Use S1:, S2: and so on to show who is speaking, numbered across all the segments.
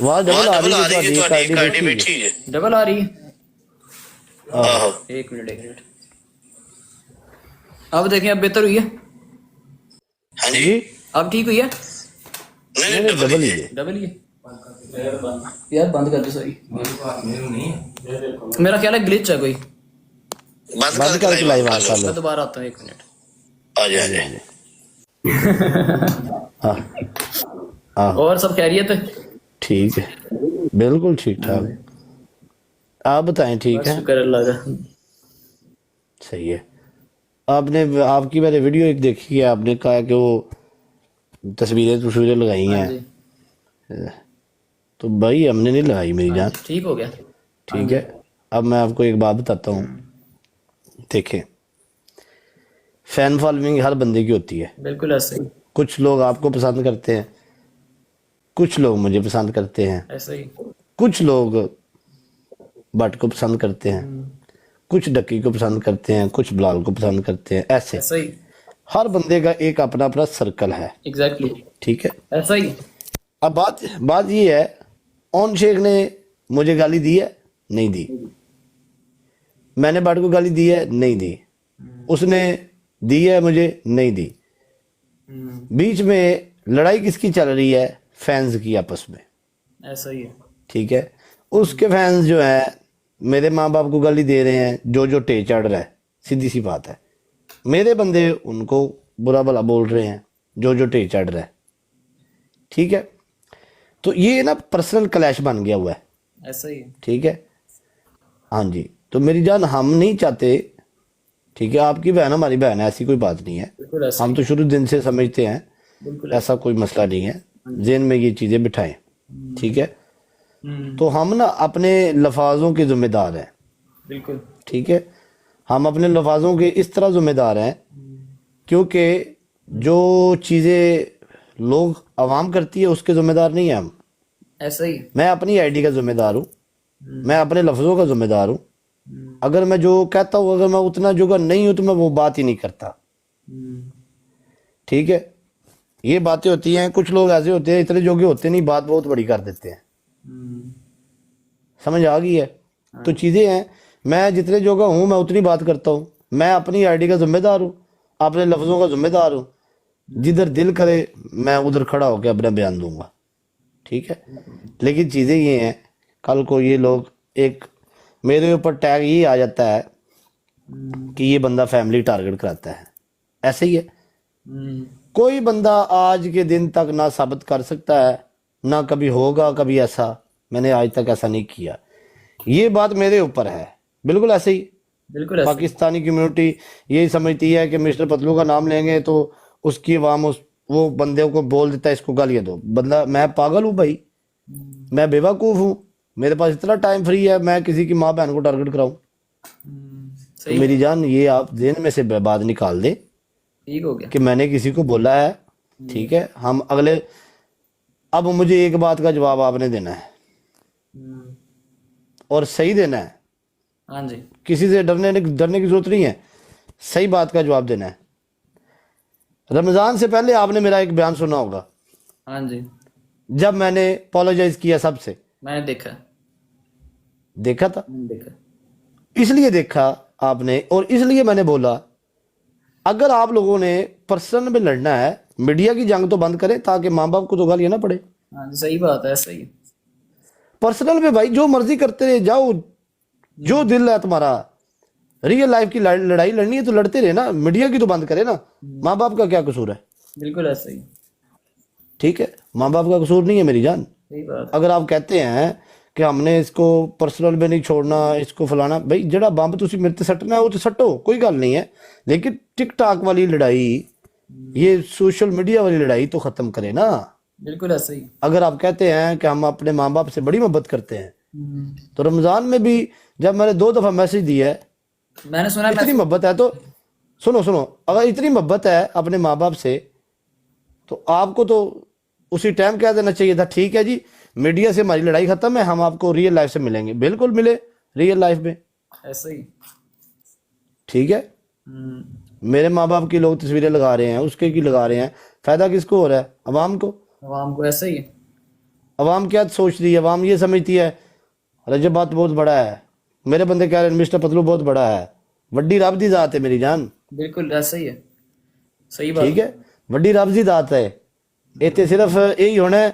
S1: वहाँ डबल आ रही है
S2: ਤੁਹਾਡੀ
S1: ਤੁਹਾਡੀ
S2: ਕਾਰਡੀ
S1: ਕਾਰਡੀ
S2: ਬੈਠੀ
S1: ਬੈਠੀ है।
S2: ਹੈ।
S3: डबल आ रही है।
S2: ਆਹੋ
S3: एक मिनट। अब देखें, अब बेहतर हुई है।
S2: ਹਾਂਜੀ
S1: जी
S3: अब ठीक हुई है।
S2: नहीं
S1: नहीं
S2: नहीं
S1: डबल ही है।
S3: डबल ही है। यार बंद कर दो, सॉरी। मेरा ख्याल है ग्लिच है कोई।
S2: बंद
S1: बंद करके लाइव आ कर लो।
S3: मैं दोबारा आता हूँ, एक मिनट।
S2: आ जाए
S1: हाँ हाँ
S3: और सब खैरियत है?
S1: ठीक है, बिल्कुल ठीक ठाक। आप बताएं ठीक
S3: बस
S1: है?
S3: शुक्र अल्लाह का।
S1: सही है। आपने आपकी मैंने वीडियो एक देखी है, आपने कहा कि वो तस्वीरें लगाई
S3: हाँ
S1: हैं,
S3: जी,
S1: तो भाई हमने नहीं लगाई मेरी
S3: हाँ
S1: जान।
S3: जी, ठीक हो गया। हाँ
S1: ठीक
S3: जी।
S1: है, अब मैं आपको एक बात बताता हूँ। देखें, फैन फॉलोइंग हर बंदे की होती है।
S3: बिल्कुल ऐसे ही,
S1: कुछ लोग आपको पसंद करते हैं, कुछ लोग मुझे पसंद करते हैं,
S3: ऐसे ही।
S1: कुछ लोग भट्ट को पसंद करते हैं, कुछ डक्की को पसंद करते हैं, कुछ बिलाल को पसंद करते हैं। ऐसे
S3: ऐसा ही,
S1: हर बंदे का एक अपना अपना सर्कल है।
S3: एग्जैक्टली,
S1: ठीक है,
S3: ऐसा ही।
S1: अब बात बात ये है, ओन शेख ने मुझे गाली दी है? नहीं दी। मैंने भट्ट को गाली दी है? नहीं दी। उसने दी है मुझे? नहीं दी। बीच में लड़ाई किसकी चल रही है? फैंस की आपस में।
S3: ऐसा ही है।
S1: ठीक है, उसके फैंस जो है मेरे माँ बाप को गाली दे रहे हैं, जो टे चढ़ रहा है, सीधी सी बात है। मेरे बंदे उनको बुरा भला बोल रहे हैं, जो टे चढ़ रहा है। ठीक है, तो ये ना पर्सनल क्लैश बन गया हुआ है।
S3: ऐसा ही है।
S1: ठीक है, हाँ जी, तो मेरी जान हम नहीं चाहते, ठीक है, आपकी बहन हमारी बहन है, ऐसी कोई बात नहीं है।
S3: बिल्कुल ऐसा
S1: हम
S3: ही,
S1: तो शुरू दिन से समझते हैं,
S3: बिल्कुल
S1: ऐसा कोई मसला नहीं है। जेन में ये चीज़ें बिठाएं। ठीक है, तो हम ना अपने लफाजों के जिम्मेदार हैं।
S3: बिल्कुल।
S1: ठीक है, हम अपने लफाजों के इस तरह जिम्मेदार हैं क्योंकि जो चीज़ें लोग आवाम करती है उसके जिम्मेदार नहीं है हम।
S3: ऐसा ही,
S1: मैं अपनी आईडी का जिम्मेदार हूँ, मैं अपने लफ्ज़ों का जिम्मेदार हूँ। अगर मैं जो कहता हूँ, अगर मैं उतना जोगा नहीं हूँ तो मैं वो बात ही नहीं करता। ठीक है, ये बातें होती हैं, कुछ लोग ऐसे होते हैं इतने जोगे होते नहीं, बात बहुत बड़ी कर देते हैं। समझ आ गई है? तो चीज़ें हैं, मैं जितने जोगा हूँ मैं उतनी बात करता हूँ। मैं अपनी आईडी का जिम्मेदार हूँ, अपने लफ्ज़ों का जिम्मेदार हूँ। जिधर दिल करे मैं उधर खड़ा होकर अपना बयान दूंगा। ठीक है, लेकिन चीज़ें ये हैं, कल को ये लोग एक मेरे ऊपर टैग ये आ जाता है कि ये बंदा फैमिली टारगेट कराता है। ऐसे ही है, कोई बंदा आज के दिन तक ना साबित कर सकता है, ना कभी होगा कभी ऐसा। मैंने आज तक ऐसा नहीं किया, ये बात मेरे ऊपर है। बिल्कुल ऐसे ही
S3: बिल्कुल ऐसे ही।
S1: पाकिस्तानी कम्युनिटी यही समझती है कि मिस्टर पतलू का नाम लेंगे तो उसकी आवाम वो बंदे को बोल देता है इसको गालियाँ दो। बंदा, मैं पागल हूँ भाई? मैं बेवकूफ़ हूँ? मेरे पास इतना टाइम फ्री है मैं किसी की माँ बहन को टारगेट कराऊं? तो
S3: सही,
S1: मेरी जान ये आप जेन में से बात निकाल दें
S3: ठीक हो गया।
S1: कि मैंने किसी को बोला है। ठीक है, हम अगले, अब मुझे एक बात का जवाब आपने देना है और सही देना है।
S3: हाँ जी,
S1: किसी से डरने की जरूरत नहीं है, सही बात का जवाब देना है। रमज़ान से पहले आपने मेरा एक बयान सुना होगा,
S3: हाँ जी,
S1: जब मैंने अपोलोजाइज किया सबसे।
S3: मैंने देखा,
S1: देखा था,
S3: मैंने देखा।
S1: इसलिए देखा आपने, और इसलिए मैंने बोला अगर आप लोगों ने पर्सनल में लड़ना है, मीडिया की जंग तो बंद करें ताकि माँ बाप को तो गालियां ना पड़े।
S3: हाँ जी, सही बात है, सही।
S1: पर्सनल में भाई जो मर्जी करते रहे जाओ, जो दिल है तुम्हारा। रियल लाइफ की लड़ाई लड़नी है तो लड़ते रहे ना, मीडिया की तो बंद करे ना। माँ बाप का क्या कसूर है?
S3: बिल्कुल ऐसा ही,
S1: ठीक है, माँ बाप का कसूर नहीं है मेरी जान।
S3: सही बात है।
S1: अगर आप कहते हैं कि हमने इसको पर्सनल में नहीं छोड़ना, इसको फलाना, भाई जड़ा बंब तुसी मेरे ते सट्टना है वो तो सट्टो, कोई गल नहीं है। लेकिन टिकटॉक वाली लड़ाई, ये सोशल मीडिया वाली लड़ाई तो खत्म करे ना।
S3: बिल्कुल ऐसा ही।
S1: अगर आप कहते हैं कि हम अपने माँ बाप से बड़ी मोहब्बत करते हैं, तो रमजान में भी जब मैंने 2 दफा मैसेज दिया है,
S3: मैंने सुना है,
S1: इतनी मोहब्बत है तो सुनो, अगर इतनी मोहब्बत है अपने माँ बाप से तो आपको तो उसी टाइम कह देना चाहिए था, ठीक है जी मीडिया से हमारी लड़ाई खत्म है, हम आपको रियल लाइफ से मिलेंगे। बिल्कुल मिले रियल लाइफ में,
S3: ऐसा ही।
S1: ठीक है। मेरे माँ बाप की लोग तस्वीरें लगा रहे हैं, उसके की लगा रहे हैं, फायदा किसको हो रहा है? अवाम को।
S3: आवाम को ऐसा ही है।
S1: अवाम क्या सोच रही है? अवाम ये समझती है रजब बात बहुत बड़ा है, मेरे बंदे कह रहे हैं मिस्टर पतलू बहुत बड़ा है, वड्डी रब दी जात है मेरी जान।
S3: बिल्कुल ऐसा ही है, सही बात
S1: ठीक है, वड्डी रब दी दात है। इतने सिर्फ यही होना है,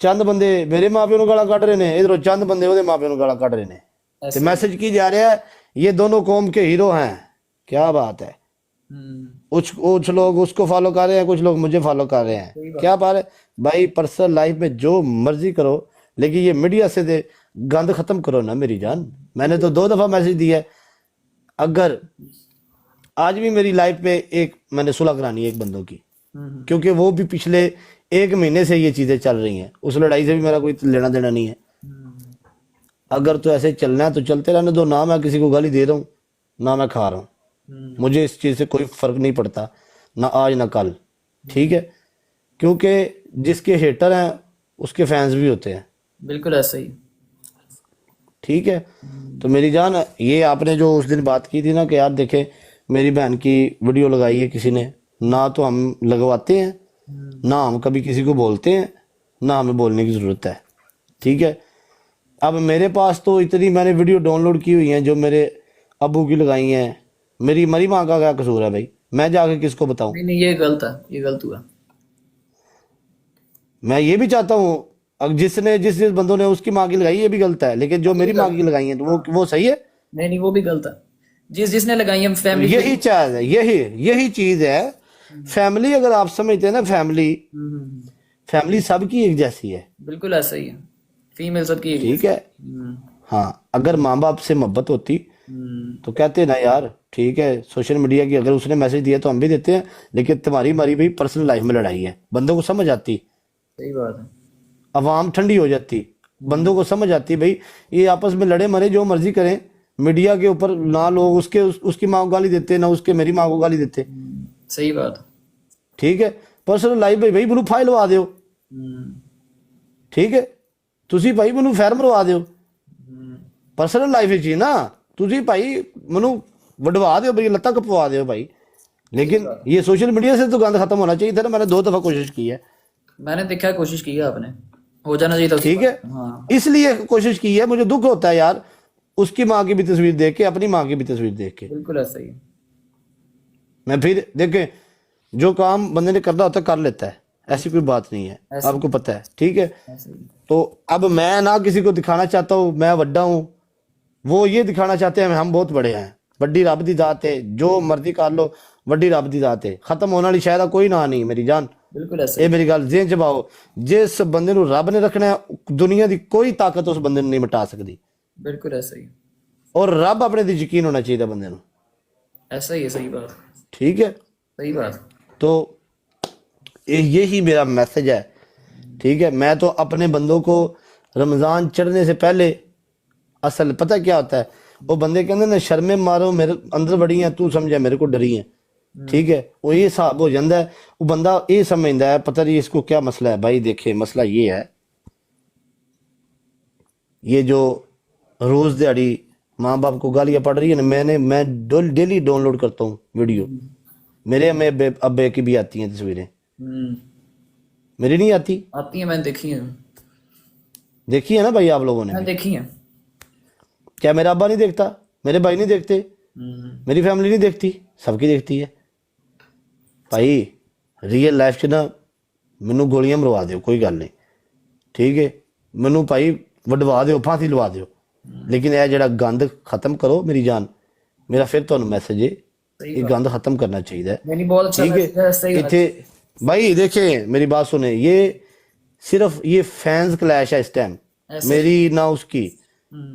S1: चंद बंदे मेरे माँ प्यो गाला कट रहे ने, इधरों चंद बंदे ओदे माँ प्यो गाला कट रहे ने,
S3: ऐसा
S1: तो मैसेज की जा रहा है ये दोनों कौम के हीरो हैं। क्या बात है। कुछ लोग उसको फॉलो कर रहे हैं, कुछ लोग मुझे फॉलो कर रहे हैं। क्या बात है भाई, पर्सनल लाइफ में जो मर्जी करो, लेकिन ये मीडिया से दे गंद खत्म करो ना मेरी जान। मैंने तो 2 दफा मैसेज दिया है। अगर आज भी मेरी लाइफ पे एक मैंने सुलह करानी है एक बंदों की, क्योंकि वो भी पिछले 1 महीने से ये चीजें चल रही हैं, उस लड़ाई से भी मेरा कोई लेना देना नहीं है। अगर तो ऐसे चलना है तो चलते रहने दो, ना मैं किसी को गाली दे रहा हूँ ना मैं खा रहा हूँ, मुझे इस चीज से कोई फर्क नहीं पड़ता, ना आज ना कल। ठीक है, क्योंकि जिसके हेटर हैं उसके फैंस भी होते हैं।
S3: बिल्कुल ऐसा ही।
S1: ठीक है, तो मेरी जान ये आपने जो उस दिन बात की थी ना कि यार देखे मेरी बहन की वीडियो लगाई है किसी ने, ना तो हम लगवाते हैं ना हम कभी किसी को बोलते हैं, ना हमें बोलने की जरूरत है। ठीक है, अब मेरे पास तो इतनी मैंने वीडियो डाउनलोड की हुई हैं जो मेरे अबू की लगाई हैं, मेरी मरी माँ का क्या कसूर है भाई, मैं जाके किसको बताऊं?
S3: नहीं नहीं, ये गलत है, ये गलत हुआ।
S1: मैं ये भी चाहता हूँ अब जिस बंदों ने उसकी माँ की लगाई ये भी गलत है, लेकिन जो मेरी माँ की लगाई है तो वो सही है।
S3: नहीं नहीं, वो भी गलत है। जिसने लगाई है फैमिली।
S1: यही चीज है, यही चीज है। फैमिली अगर आप समझते हैं ना, फैमिली सबकी एक जैसी है।
S3: बिल्कुल ऐसा ही है, फीमेल सबकी एक
S1: ठीक है, हाँ, अगर माँ बाप से मोहब्बत होती तो कहते ना यार ठीक है, सोशल मीडिया की अगर उसने मैसेज दिया तो हम भी देते हैं, लेकिन तुम्हारी हमारी भाई पर्सनल लाइफ में लड़ाई है, बंदों को समझ आती,
S3: सही बात है।
S1: अवाम ठंडी हो जाती, बंदों को समझ आती भाई ये आपस में लड़े मरे जो मर्जी करें, मीडिया के ऊपर ना लोग उसकी माँ को गाली देते ना उसके मेरी माँ को गाली देते।
S3: सही बात।
S1: ठीक है, पर्सनल लाइफ भाई ਮੈਨੂੰ ਫਾਈਲ ਲਵਾ ਦਿਓ। ਠੀਕ ਹੈ, ਤੁਸੀਂ ਭਾਈ ਮੈਨੂੰ ਫੈਰ ਮਰਵਾ ਦਿਓ। ਪਰਸਨਲ ਲਾਈਫ ਵਿੱਚ ਹੀ ਨਾ ਤੁਸੀਂ ਭਾਈ ਮੈਨੂੰ ਵਡਵਾ ਦਿਓ, भाई ਲੱਤਾਂ ਕਪਵਾ ਦਿਓ भाई, लेकिन ये सोशल मीडिया से तो गंद खत्म होना चाहिए था ना। मैंने 2 दफा कोशिश की है,
S3: मैंने देखा, कोशिश की है आपने, हो जाना चाहिए था।
S1: ठीक है,
S3: हाँ।
S1: इसलिए कोशिश की है। मुझे दुख होता है यार उसकी माँ की भी तस्वीर देख के, अपनी माँ की भी तस्वीर देख के।
S3: बिल्कुल ऐसा ही।
S1: मैं फिर देखे जो काम बंदे ने करना होता है कर लेता है, ऐसी कोई बात नहीं है, आपको पता है। ठीक है,
S3: ऐसा ही।
S1: तो अब मैं ना किसी को दिखाना चाहता हूँ मैं बड़ा हूँ, वो ये दिखाना चाहते हैं हम बहुत बड़े हैं। वड्डी रब दी दात है, जो मर्जी कर लो, वड्डी रब दी दात है, खत्म होने वाली शायद कोई ना नहीं मेरी जान।
S3: बिल्कुल ऐसा
S1: ये मेरी गल जेन च पाओ, जिस बंदे ਨੂੰ रब ने रखना है दुनिया की कोई ताकत उस बंदे ਨੂੰ नहीं मिटा सकती।
S3: बिल्कुल ऐसा ही।
S1: और रब अपने ते यकीन होना चाहिए बंदे ਨੂੰ।
S3: ऐसा ही है, सही बात।
S1: ठीक है,
S3: सही बात।
S1: तो यही मेरा मैसेज है। ठीक है, मैं तो अपने बंदों को रमज़ान चढ़ने से पहले, असल पता क्या होता है, वो बंदे कहते ना शर्मे मारो मेरे अंदर बड़ी है तू समझे मेरे को डरी है। ठीक है, वो ये हिसाब हो जाता है, वो बंदा ये समझता है पता नहीं इसको क्या मसला है। भाई देखे मसला ये है, ये जो रोज दिहाड़ी माँ बाप को गालियां पड़ रही है ना, मैं डेली डाउनलोड करता हूँ वीडियो, मेरे अम्मे अब्बे की भी आती हैं तस्वीरें, मेरी नहीं आती।
S3: आती है, मैंने देखी है।
S1: देखी है ना भाई आप लोगों ने
S3: मैंने
S1: भी?
S3: देखी है।
S1: क्या मेरा अब्बा नहीं देखता, मेरे भाई नहीं देखते, मेरी फैमिली नहीं देखती? सबकी देखती है भाई। रियल लाइफ च ना मैनू गोलियां मरवा दो कोई गल नहीं, ठीक है, मैनू भाई वडवा दो, फांसी लवा दो, लेकिन यह जड़ा गंद खत्म करो मेरी जान। मेरा फिर तो मैसेज है, ये गंद खत्म करना चाहिए।
S3: नहीं, बहुत अच्छा
S1: ठीक
S3: मैसेज है, सही
S1: है,
S3: बात।
S1: इतने भाई देखे मेरी बात सुने, ये सिर्फ ये फैंस क्लैश है इस टाइम, मेरी ना उसकी।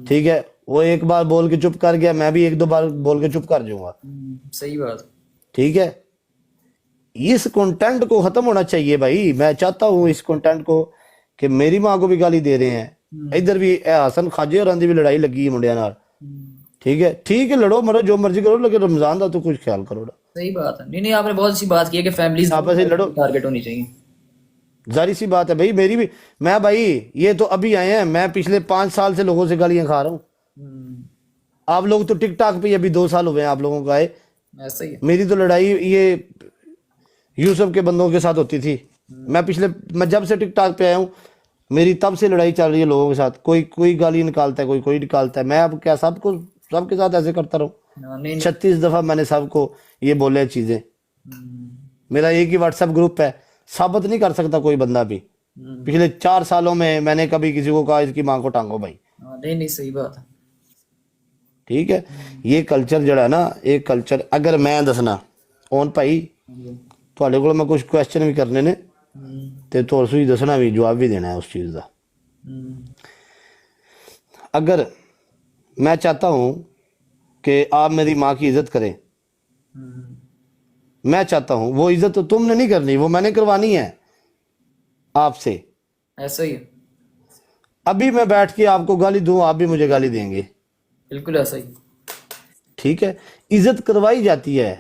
S1: ठीक है, वो एक बार बोल के चुप कर गया, मैं भी 1-2 बार बोल के चुप कर जाऊंगा।
S3: सही बात।
S1: ठीक है, इस कंटेंट को खत्म होना चाहिए भाई। मैं चाहता हूँ इस कंटेंट को कि मेरी माँ को भी गाली दे रहे हैं, इधर भी हसन खाजे और भी लड़ाई लगी है मुंडिया नाल। ठीक है, लड़ो मरो जो मर्जी करो, लेकिन रमजान का तो कुछ ख्याल करो।
S3: सही बात है। नहीं नहीं, आपने बहुत अच्छी बात की है कि फैमिली
S1: आपस में लड़ो,
S3: टारगेट होनी चाहिए।
S1: जारी सी बात है भाई, मेरी भी, मैं भाई ये तो अभी आए हैं, मैं पिछले 5 साल से लोगों से गालियां खा रहा हूँ। आप लोग तो टिकटॉक पे अभी 2 साल हुए हैं आप लोगों को आए।
S3: ऐसा ही है।
S1: मेरी तो लड़ाई ये यूसुफ के बंदों के साथ होती थी, मैं जब से टिकटॉक पे आया हूँ, मेरी तब से लड़ाई चल रही है लोगों के साथ। कोई कोई गाली निकालता है, कोई कोई निकालता है। मैं अब क्या सबके साथ ऐसे करता रहूं?
S3: हाँ, नहीं नहीं
S1: 36 दफा मैंने सबको ये बोले चीजें। मेरा एक ही व्हाट्सएप ग्रुप है, साबित नहीं कर सकता कोई बंदा भी। पिछले 4 सालों में मैंने कभी किसी को कहा इसकी मां को टांगो भाई।
S3: हाँ, नहीं नहीं सही बात है।
S1: ठीक है, ये कल्चर जड़ा है ना, एक कल्चर अगर मैं दसना ओन भाई ਤੁਹਾਡੇ ਕੋਲ मैं कुछ क्वेश्चन भी करने ने ते तुस ही दसना भी, जवाब भी देना है उस चीज का। अगर मैं चाहता हूं कि आप मेरी माँ की इज्जत करें, मैं चाहता हूं, वो इज्जत तो तुमने नहीं करनी, वो मैंने करवानी है आपसे।
S3: ऐसा ही है,
S1: अभी मैं बैठ के आपको गाली दूं, आप भी मुझे गाली देंगे।
S3: बिल्कुल ऐसा ही।
S1: ठीक है, इज्जत करवाई जाती है।